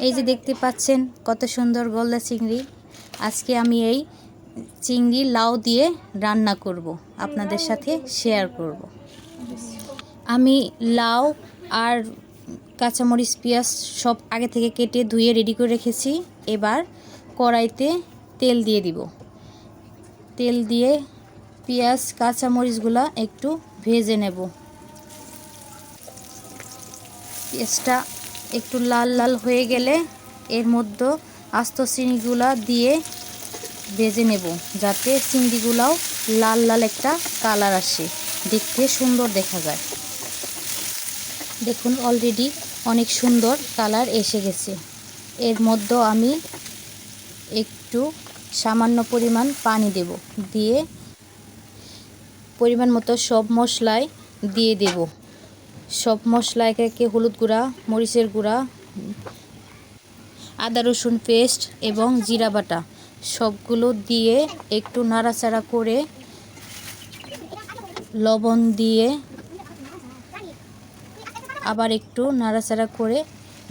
এই যে দেখতে পাচ্ছেন কত সুন্দর গলদা চিংড়ি। আজকে আমি এই চিংড়ি লাউ দিয়ে রান্না করব, আপনাদের সাথে শেয়ার করব। আমি লাউ আর কাঁচামরিচ পেঁয়াজ সব আগে থেকে কেটে ধুয়ে রেডি করে রেখেছি। এবার কড়াইতে তেল দিয়ে দিব। তেল দিয়ে পেঁয়াজ কাঁচামরিচগুলো একটু ভেজে নেব। পেঁয়াজটা একটু লাল লাল হয়ে গেলে এর মধ্যে আস্ত চিংড়িগুলা দিয়ে ভেজে নেব, যাতে চিংড়িগুলাও লাল লাল একটা কালার আসে, দেখতে সুন্দর দেখা যায়। দেখুন অলরেডি অনেক সুন্দর কালার এসে গেছে। এর মধ্যে আমি একটু সামান্য পরিমাণ পানি দেব, দিয়ে পরিমাণ মতো সব মশলাই দিয়ে দেব। সব মশলা একে একে হলুদ গুঁড়া, মরিচের গুঁড়া, আদা রসুন পেস্ট এবং জিরা বাটা সবগুলো দিয়ে একটু নাড়াচাড়া করে লবণ দিয়ে আবার একটু নাড়াচাড়া করে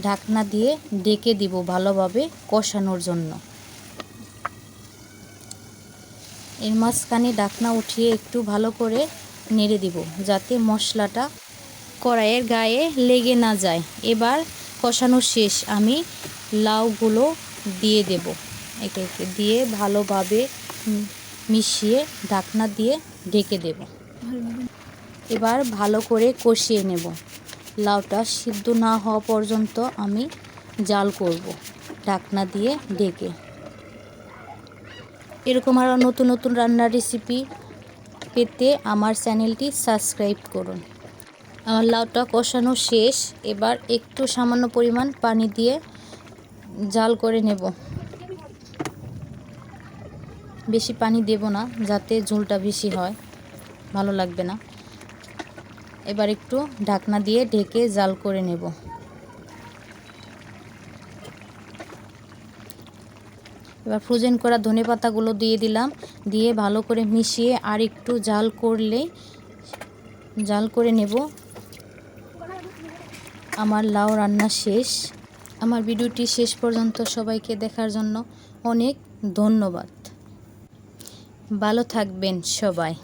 ঢাকনা দিয়ে ঢেকে দিব ভালোভাবে কষানোর জন্য। এর মাঝখানে ঢাকনা উঠিয়ে একটু ভালো করে নেড়ে দিব, যাতে মশলাটা কড়াইয়ের গায়ে লেগে না যায়। এবার কষানো শেষ, আমি লাউগুলো দিয়ে দেব, একে একে দিয়ে ভালোভাবে মিশিয়ে ঢাকনা দিয়ে ঢেকে দেব। এবার ভালো করে কষিয়ে নেব। লাউটা সিদ্ধ না হওয়া পর্যন্ত আমি জাল করব ঢাকনা দিয়ে ঢেকে। এরকম আরও নতুন নতুন রান্নার রেসিপি পেতে আমার চ্যানেলটি সাবস্ক্রাইব করুন। আমার লাউটা কষানো শেষ। এবার একটু সামান্য পরিমাণ পানি দিয়ে জাল করে নেব। বেশি পানি দেব না, যাতে ঝোলটা বেশি হয়, ভালো লাগবে না। এবার একটু ঢাকনা দিয়ে ঢেকে জাল করে নেব। এবার ফ্রোজেন করা ধনেপাতাগুলো দিয়ে দিলাম, দিয়ে ভালো করে মিশিয়ে আর একটু জাল করে নেব। আমার লাউ রান্না শেষ। আমার ভিডিওটি শেষ পর্যন্ত সবাইকে দেখার জন্য অনেক ধন্যবাদ। ভালো থাকবেন সবাই।